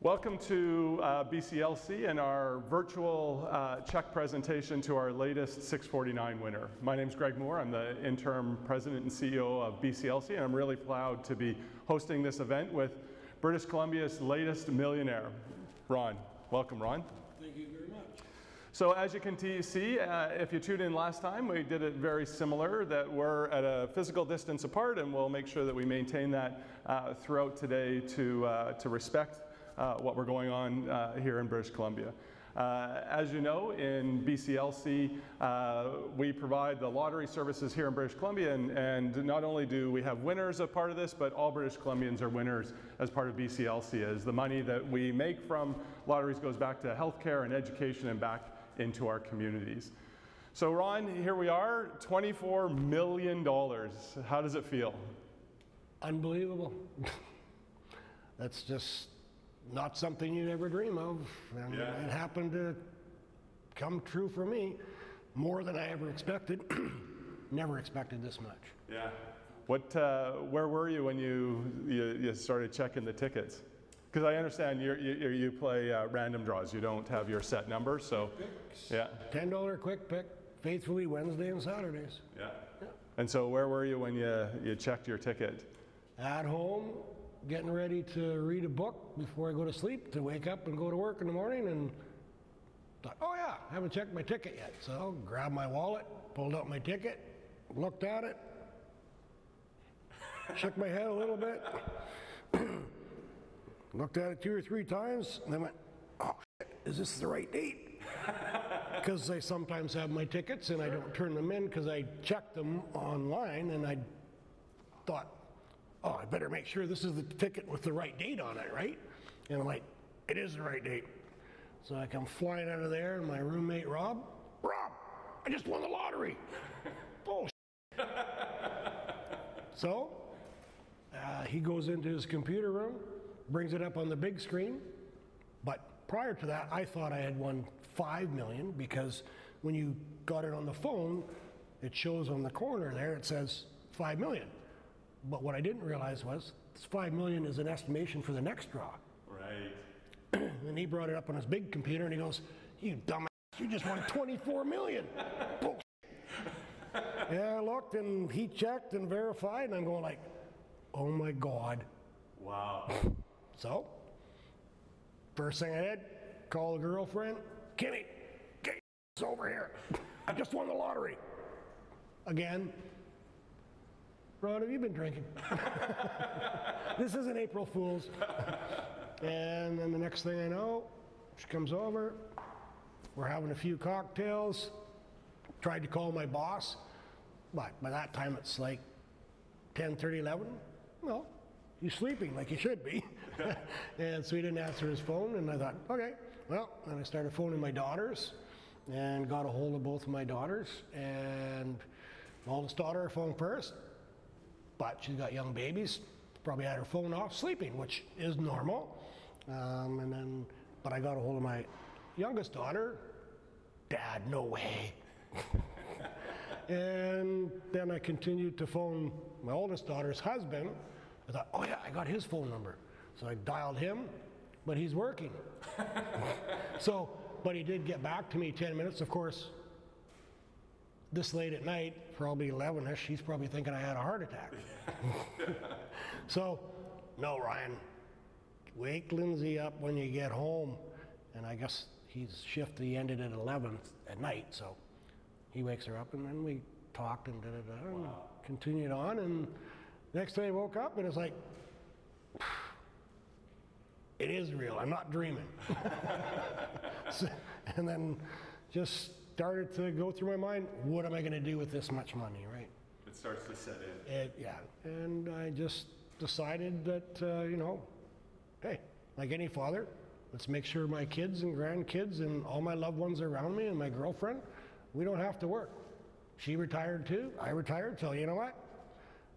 Welcome to BCLC and our virtual check presentation to our latest 649 winner. My name is Greg Moore. I'm the interim president and CEO of BCLC, and I'm really proud to be hosting this event with British Columbia's latest millionaire, Ron. Welcome, Ron. Thank you very much. So as you can see, if you tuned in last time, we did it very similar, that we're at a physical distance apart, and we'll make sure that we maintain that throughout today to respect what we're going on here in British Columbia. As you know, in BCLC, we provide the lottery services here in British Columbia, and not only do we have winners as part of this, but all British Columbians are winners as part of BCLC, as the money that we make from lotteries goes back to healthcare and education and back into our communities. So Ron, here we are, $24 million. How does it feel? Unbelievable. That's just not something you'd ever dream of, and it happened to come true for me more than I ever expected. Never expected this much. Yeah. Where were you when you started checking the tickets? Because I understand you play random draws. You don't have your set number, so Picks. yeah. $10 quick pick, faithfully Wednesday and Saturdays. Yeah. And so where were you when you checked your ticket? At home, getting ready to read a book before I go to sleep, to wake up and go to work in the morning, and thought, oh yeah, I haven't checked my ticket yet. So grabbed my wallet, pulled out my ticket, looked at it, shook my head a little bit, looked at it 2 or 3 times, and then went, oh shit, is this the right date? Because I sometimes have my tickets and I don't turn them in because I check them online, and I thought, oh, I better make sure this is the ticket with the right date on it, right? And I'm like, it is the right date. So I come flying out of there, and my roommate, Rob, I just won the lottery. Bullshit. So he goes into his computer room, brings it up on the big screen. But prior to that, I thought I had won $5 million, because when you got it on the phone, it shows on the corner there, it says $5 million. But what I didn't realize was this $5 million is an estimation for the next draw. Right. And he brought it up on his big computer, and he goes, you dumbass, you just won $24 million. Bullshit. Yeah, I looked, and he checked and verified, and I'm going like, oh my God. Wow. So, first thing I did, call a girlfriend, Kimmy, get your over here. I just won the lottery. Again. Ron, have you been drinking? This isn't April Fool's. And then the next thing I know, she comes over. We're having a few cocktails. Tried to call my boss, but by that time it's like 10:30, 11. Well, he's sleeping like he should be. And so he didn't answer his phone, and I thought, okay. Well, then I started phoning my daughters and got a hold of both of my daughters. And my oldest daughter I phoned first. But she's got young babies, probably had her phone off, sleeping, which is normal. But I got a hold of my youngest daughter. Dad, no way. And then I continued to phone my oldest daughter's husband. I thought, oh yeah, I got his phone number. So I dialed him, but he's working. But he did get back to me 10 minutes, of course. This late at night, probably 11ish, he's probably thinking I had a heart attack. So, no, Ryan, wake Lindsay up when you get home. And I guess his shift, he ended at 11 at night, so he wakes her up, and then we talked and and continued on. And next day I woke up, and it's like, it is real, I'm not dreaming. And then just started to go through my mind, what am I going to do with this much money, right? It starts to set in. Yeah, and I just decided that, hey, like any father, let's make sure my kids and grandkids and all my loved ones around me and my girlfriend, we don't have to work. She retired too, I retired, so you know what?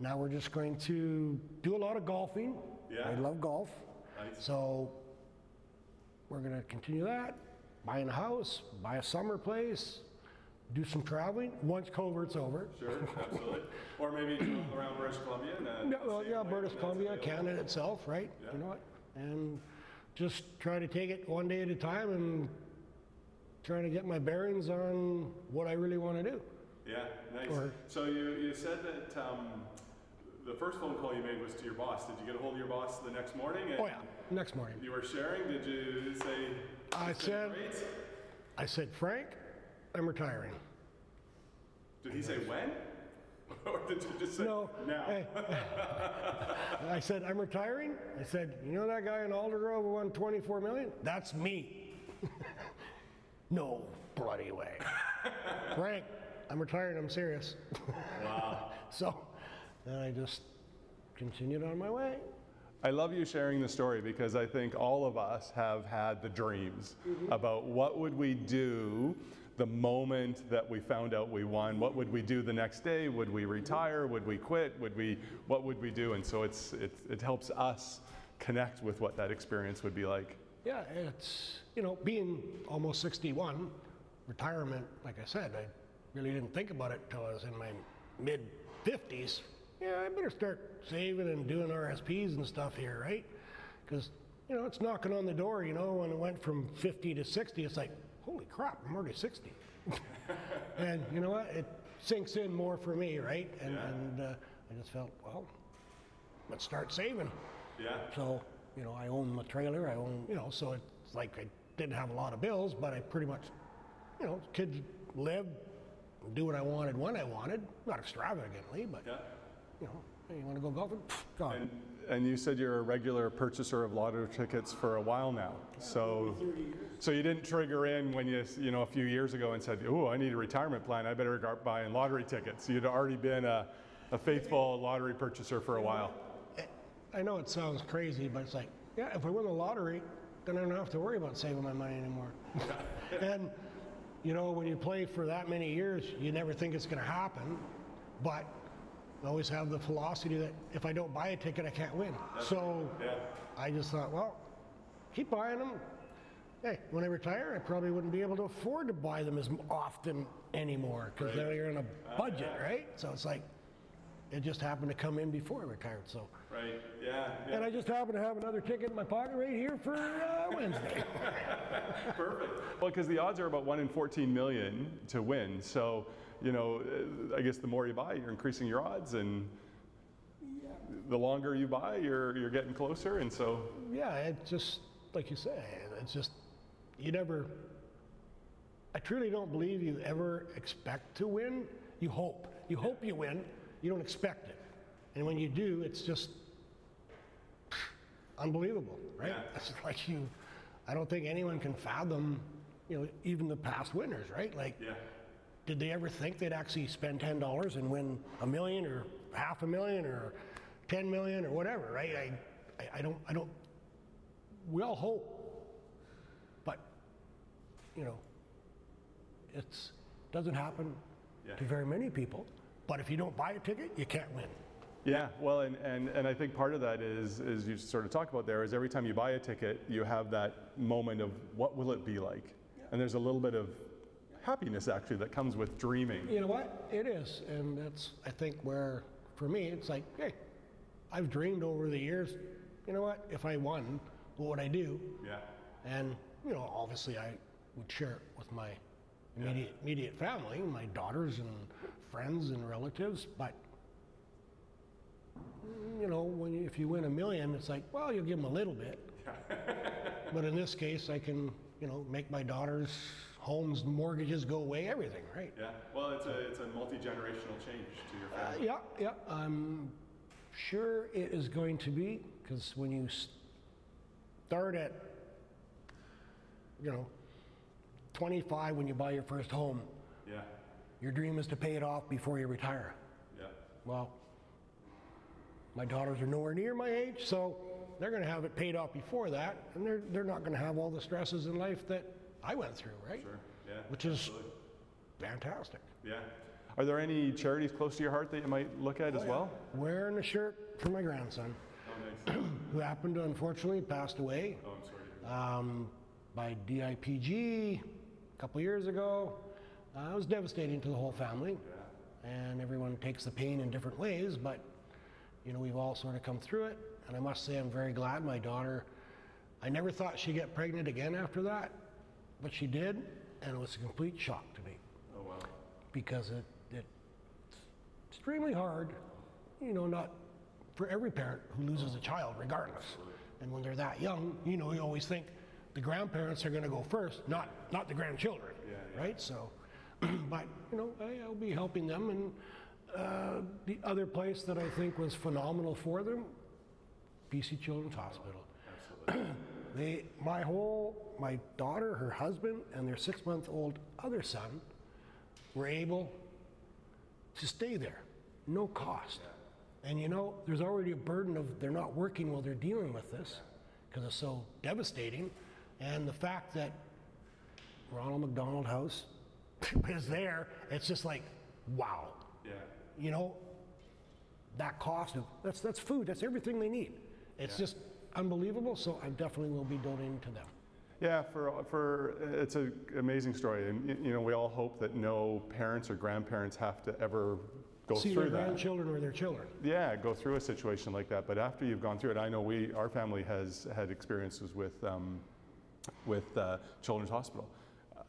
Now we're just going to do a lot of golfing. Yeah. I love golf. Nice. So we're going to continue that. Buy a house, buy a summer place, do some traveling once COVID's over. Sure, absolutely. Or maybe around British Columbia. Yeah, British Columbia, Canada itself, right? Yeah. You know what? And just try to take it one day at a time and trying to get my bearings on what I really want to do. Yeah, nice. So you said that the first phone call you made was to your boss. Did you get a hold of your boss the next morning? Oh yeah, next morning. You were sharing. Did you say? I said, Frank, I'm retiring. Did he say when? Or did you just say no, now? Hey, I said, I'm retiring. I said, you know that guy in Aldergrove who won 24 million? That's me. No bloody way. Frank, I'm retiring, I'm serious. Wow. So then I just continued on my way. I love you sharing the story because I think all of us have had the dreams about what would we do the moment that we found out we won. What would we do the next day? Would we retire? Would we quit? What would we do? And so it helps us connect with what that experience would be like. Yeah, it's, you know, being almost 61, retirement, like I said, I really didn't think about it until I was in my mid-50s. Yeah, I better start saving and doing RSPs and stuff here, right? Because, you know, it's knocking on the door, you know, when it went from 50 to 60, it's like, holy crap, I'm already 60. And you know what? It sinks in more for me, right? And I just felt, well, let's start saving. Yeah. So, you know, I own my trailer, I own, you know, so it's like I didn't have a lot of bills, but I pretty much, you know, could live, do what I wanted when I wanted, not extravagantly, but, you know, hey, you want to go golfing? Gone. And you said you're a regular purchaser of lotto tickets for a while now. So you didn't trigger in when you know, a few years ago and said, oh, I need a retirement plan, I better start buying lottery tickets. You'd already been a faithful lottery purchaser for a while. I know it sounds crazy, but it's like, yeah, if I win the lottery, then I don't have to worry about saving my money anymore. And, you know, when you play for that many years, you never think it's going to happen, but I always have the philosophy that if I don't buy a ticket, I can't win. So I just thought, well, keep buying them. Hey, when I retire, I probably wouldn't be able to afford to buy them as often anymore because then you're on a budget, right? So it's like, it just happened to come in before I retired, so. Right, yeah. And I just happen to have another ticket in my pocket right here for Wednesday. Perfect. Well, because the odds are about 1 in 14 million to win, so, you know, I guess the more you buy, you're increasing your odds, and the longer you buy, you're getting closer, and so. Yeah, it's just, like you say, it's just, you never, I truly don't believe you ever expect to win. You hope. You hope you win. You don't expect it. And when you do, it's just unbelievable, right? Yeah. It's like I don't think anyone can fathom, you know, even the past winners, right? Like, did they ever think they'd actually spend $10 and win $1 million or $500,000 or 10 million or whatever, right? I don't, we all hope, but, you know, it doesn't happen to very many people. But if you don't buy a ticket, you can't win. Yeah, well, and I think part of that is you sort of talked about there, is every time you buy a ticket, you have that moment of what will it be like? And there's a little bit of happiness actually that comes with dreaming. You know what? It is, and that's, I think, where, for me, it's like, hey, I've dreamed over the years, you know what, if I won, what would I do? Yeah. And, you know, obviously I would share it with my immediate family, my daughters and friends and relatives, but you know, if you win $1 million, it's like, well, you'll give them a little bit. But in this case, I can, you know, make my daughters' homes, mortgages go away, everything, right? Yeah. Well, it's a multi-generational change to your family. Yeah. I'm sure it is going to be, because when you start at, you know, 25 when you buy your first home, your dream is to pay it off before you retire. Yeah. Well, my daughters are nowhere near my age, so they're going to have it paid off before that, and they're not going to have all the stresses in life that I went through, right? Sure. Yeah. Which is fantastic. Yeah. Are there any charities close to your heart that you might look at as well? Wearing a shirt for my grandson, who happened to unfortunately passed away. Oh, I'm sorry. By DIPG a couple years ago. It was devastating to the whole family, and everyone takes the pain in different ways, but you know, we've all sort of come through it, and I must say I'm very glad my daughter I never thought she'd get pregnant again after that, but she did, and it was a complete shock to me. Oh, wow. Because it's extremely hard, you know, not for every parent who loses a child regardless. And when they're that young, you know, you always think the grandparents are going to go first, not the grandchildren, right? So, but, you know, I'll be helping them. And the other place that I think was phenomenal for them, B.C. Children's Hospital. Absolutely. My daughter, her husband, and their 6-month-old other son were able to stay there, no cost. And you know, there's already a burden of they're not working while they're dealing with this because it's so devastating. And the fact that Ronald McDonald House is there, it's just like, wow. Yeah. You know, that cost of, that's food, that's everything they need. It's just unbelievable, so I definitely will be donating to them. Yeah, it's an amazing story, and you know, we all hope that no parents or grandparents have to ever go See through their that. grandchildren or their children. Yeah, go through a situation like that. But after you've gone through it, I know our family has had experiences with Children's Hospital.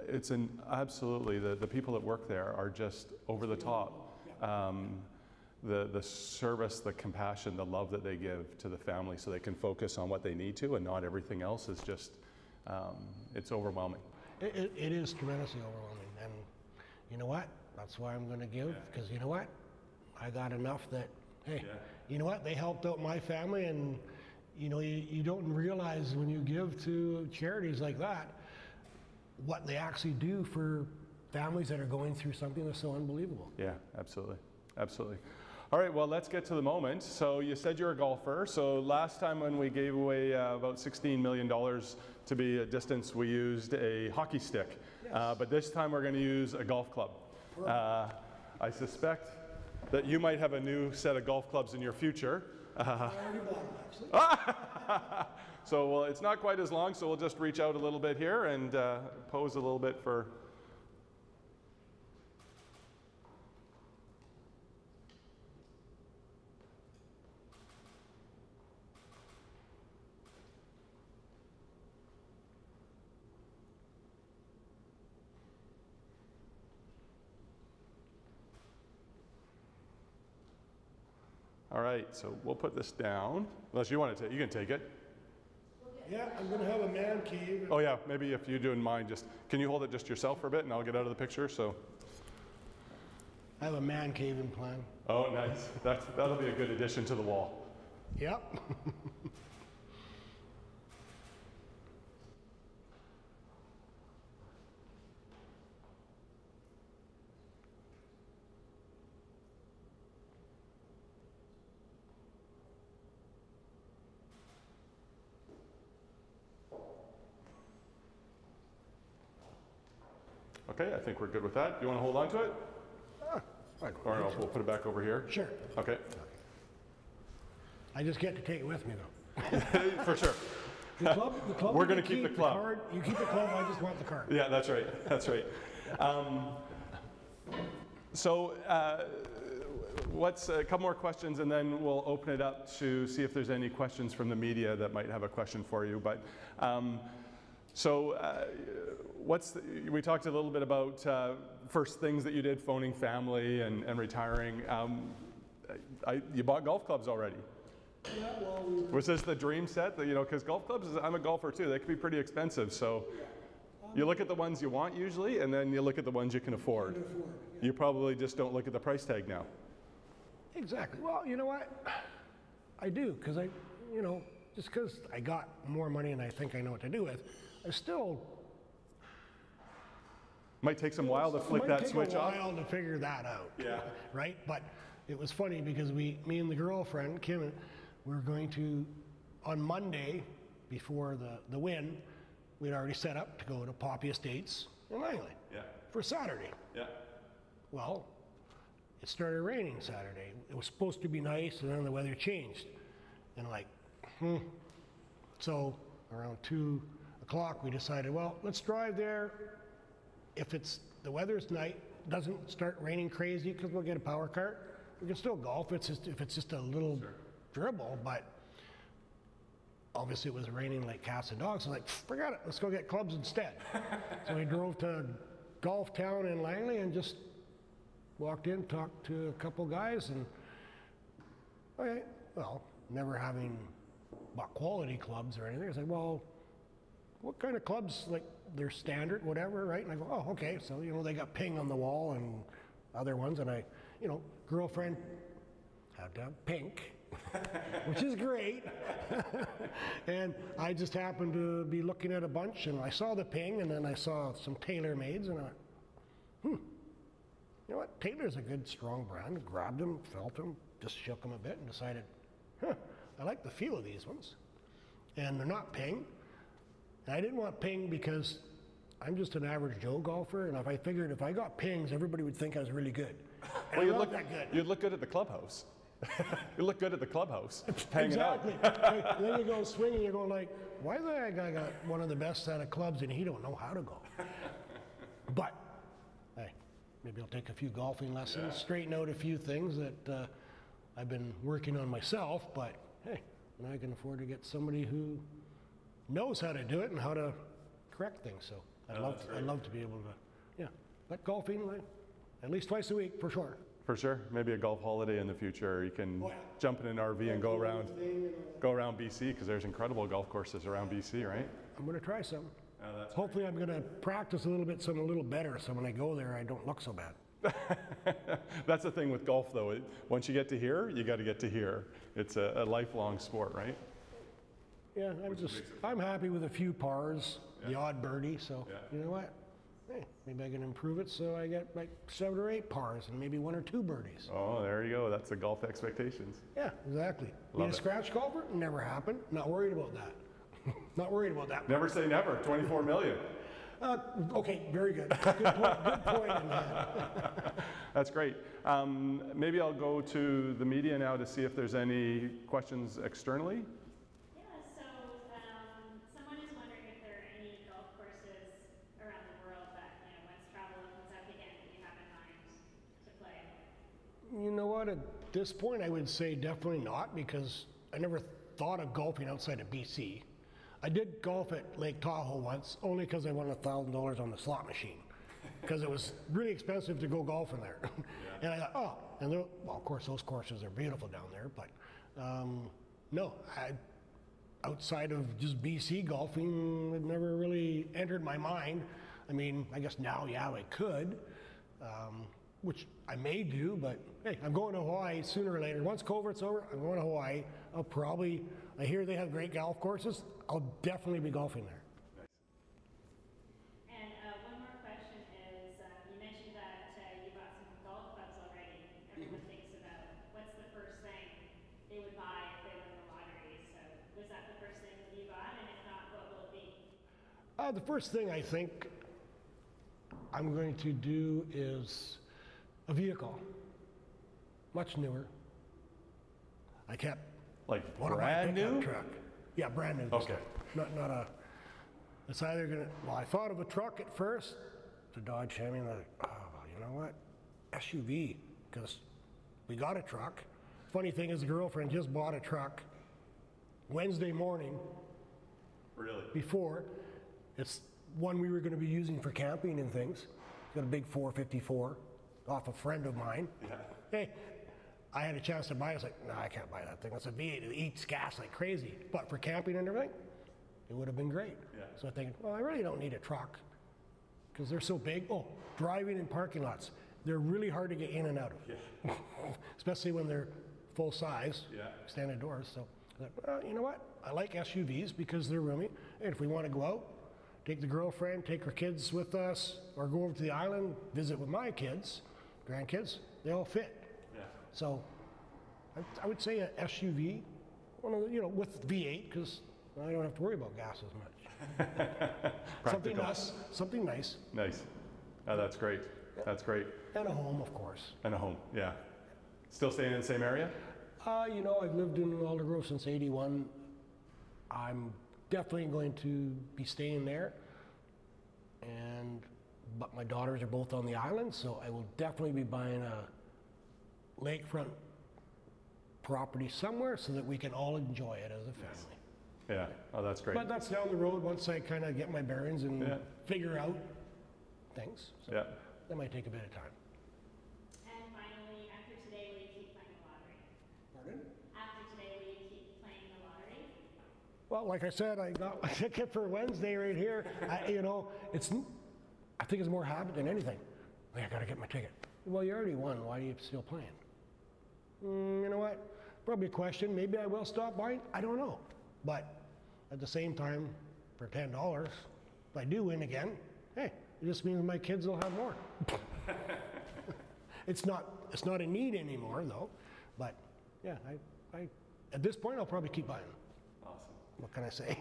It's absolutely, the people that work there are just over the top. The service, the compassion, the love that they give to the family so they can focus on what they need to and not everything else is just, it's overwhelming. It is tremendously overwhelming. And you know what? That's why I'm going to give, because you know what? I got enough that, hey, you know what? They helped out my family, and you know, you don't realize when you give to charities like that, what they actually do for families that are going through something that's so unbelievable. Yeah, absolutely. Absolutely. All right, well, let's get to the moment. So you said you're a golfer. So last time when we gave away about $16 million to be a distance, we used a hockey stick. Yes. But this time we're going to use a golf club. I suspect that you might have a new set of golf clubs in your future. I already bought them, actually. So, well, it's not quite as long, so we'll just reach out a little bit here and pose a little bit for... All right, so we'll put this down. Unless you want to take, you can take it. Yeah, I'm going to have a man cave. Oh yeah, maybe if you don't mind, can you hold it just yourself for a bit and I'll get out of the picture, so. I have a man cave in plan. Oh, nice. That'll be a good addition to the wall. Yep. Okay, I think we're good with that. Do you want to hold on to it? Or no, we'll put it back over here? Sure. Okay. I just get to take it with me, though. For sure. The club We're going to keep the club. Card, you keep the club, I just want the card. Yeah, that's right. That's right. What's a couple more questions, and then we'll open it up to see if there's any questions from the media that might have a question for you. But we talked a little bit about first things that you did, phoning family and retiring. You bought golf clubs already. Yeah, well, Was this the dream set? You know, because golf clubs, I'm a golfer too, they can be pretty expensive. So you look at the ones you want usually, and then you look at the ones you can afford. You probably just don't look at the price tag now. Exactly. Well, you know what? I do, because just because I got more money and I think I know what to do with, I still... Might take some while to flick that switch off. Might take a while to figure that out. Yeah. Right? But it was funny because me and the girlfriend, Kim, we were going to, on Monday, before the win, we'd already set up to go to Poppy Estates in Langley. Yeah. For Saturday. Yeah. Well, it started raining Saturday. It was supposed to be nice, and then the weather changed. And So around 2 o'clock, we decided, well, let's drive there. If the weather's nice, doesn't start raining crazy, because we'll get a power cart, we can still golf. If it's just a little dribble, but obviously it was raining like cats and dogs. So like, forget it, let's go get clubs instead. So we drove to Golf Town in Langley and just walked in, talked to a couple guys, and okay, well, never having bought quality clubs or anything. I said, well, what kind of clubs, like they're standard, whatever, right? And I go, oh, okay. So, you know, they got Ping on the wall and other ones, and I, you know, girlfriend had to have pink, which is great. And I just happened to be looking at a bunch, and I saw the Ping, and then I saw some TaylorMades, and I went, you know what, Taylor's a good, strong brand. Grabbed them, felt them, just shook them a bit, and decided, I like the feel of these ones. And they're not Ping. And I didn't want Ping because I'm just an average Joe golfer, and if I figured if I got Pings, everybody would think I was really good. And Well, I'm not that good. you'd look good at the clubhouse. You look good at the clubhouse, hanging Exactly. out. Then you go swinging, you're going like, why is that guy got one of the best set of clubs and he don't know how to go? But, hey, maybe I'll take a few golfing lessons, straighten out a few things that I've been working on myself, but hey, now I can afford to get somebody who knows how to do it and how to correct things. So I'd love to be able to, yeah. But golfing, like, at least twice a week for sure. For sure, maybe a golf holiday in the future. You can jump in an RV and go around BC, because there's incredible golf courses around BC, right? I'm going to try some. Oh, that's Hopefully I'm going to practice a little bit, something a little better, so when I go there I don't look so bad. That's the thing with golf, though. Once you get to here, you got to get to here. It's a lifelong sport, right? Yeah, I'm happy with a few pars, the odd birdie, so you know what? Hey, maybe I can improve it so I get like 7 or 8 pars and maybe 1 or 2 birdies. Oh, there you go. That's the golf expectations. Yeah, exactly. Love Need a it. scratch golfer? Never happened. Not worried about that. Not worried about that. Never say never. 24 million. Okay, very good. Good point in that. That's great. Maybe I'll go to the media now to see if there's any questions externally. Yeah, so someone is wondering if there are any golf courses around the world that, you know, once travel opens up again, that you have in mind to play. You know what? At this point, I would say definitely not, because I never thought of golfing outside of BC. I did golf at Lake Tahoe once, only because I won $1,000 on the slot machine, because it was really expensive to go golfing there. And I thought, oh, and well, of course, those courses are beautiful down there, but no, outside of just BC golfing, it never really entered my mind. I mean, I guess now, yeah, I could, which I may do, but hey, I'm going to Hawaii sooner or later. Once COVID's over, I'm going to Hawaii. I hear they have great golf courses. I'll definitely be golfing there. And one more question is, you mentioned that you bought some golf clubs already. Everyone thinks about what's the first thing they would buy if they won the lottery. So was that the first thing that you bought? And if not, what will it be? The first thing I think I'm going to do is a vehicle, much newer. I kept Like one of my brand pickup new? truck. Yeah, brand new. Okay. Not a. It's either gonna. Well, I thought of a truck at first, the Dodge Chevy, and I like, oh, well, you know what, SUV, because we got a truck. Funny thing is, the girlfriend just bought a truck Wednesday morning. Really? Before, it's one we were going to be using for camping and things. It's got a big 454 off a friend of mine. Yeah. Hey, I had a chance to buy it. I was like, no, I can't buy that thing. That's a V8. It eats gas like crazy. But for camping and everything, it would have been great. Yeah. So I think, well, I really don't need a truck because they're so big. Oh, driving in parking lots. They're really hard to get in and out of. Yeah. Especially when they're full size, Yeah. standard doors. So I thought, well, you know what? I like SUVs because they're roomy. And if we want to go out, take the girlfriend, take her kids with us, or go over to the island, visit with my kids, grandkids, they all fit. Yeah. So I would say an SUV, one of the, you know, with V8, because I don't have to worry about gas as much. Something Practical. nice. Something nice. Nice. Oh, that's great. That's great. And a home, of course. And a home, yeah. Still staying in the same area? You know, I've lived in Aldergrove since '81. I'm definitely going to be staying there. But my daughters are both on the island, so I will definitely be buying a lakefront property somewhere so that we can all enjoy it as a family. Yeah, oh, that's great. But that's down the road once I kind of get my bearings and Yeah. figure out things. So Yeah. that might take a bit of time. And finally, after today, will you keep playing the lottery? Pardon? After today, will you keep playing the lottery? Well, like I said, I got my ticket for Wednesday right here. You know, I think it's more habit than anything. Like, I gotta get my ticket. Well, you already won. Why are you still playing? You know what? Probably a question. Maybe I will stop buying. I don't know. But at the same time, for $10, if I do win again, hey, it just means my kids will have more. It's not a need anymore, though. But yeah, I at this point, I'll probably keep buying. Awesome. What can I say?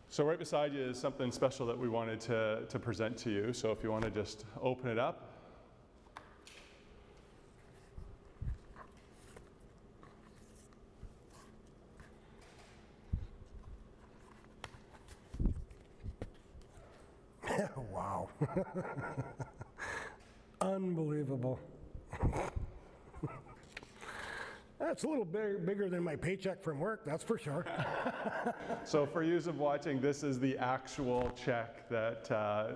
So right beside you is something special that we wanted to present to you. So if you want to just open it up. Wow. Unbelievable. That's a little bigger than my paycheck from work, that's for sure. So for you watching, this is the actual check that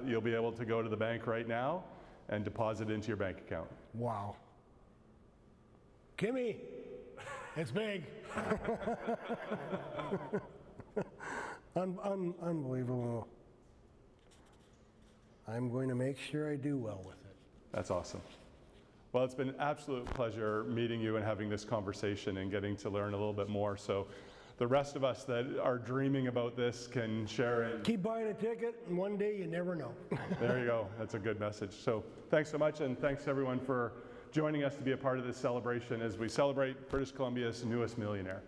you'll be able to go to the bank right now and deposit into your bank account. Wow. Kimmy, it's big. Unbelievable. I'm going to make sure I do well with it. That's awesome. Well, it's been an absolute pleasure meeting you and having this conversation and getting to learn a little bit more. So the rest of us that are dreaming about this can share it. Keep buying a ticket, and one day you never know. There you go. That's a good message. So thanks so much, and thanks everyone for joining us to be a part of this celebration as we celebrate British Columbia's newest millionaire.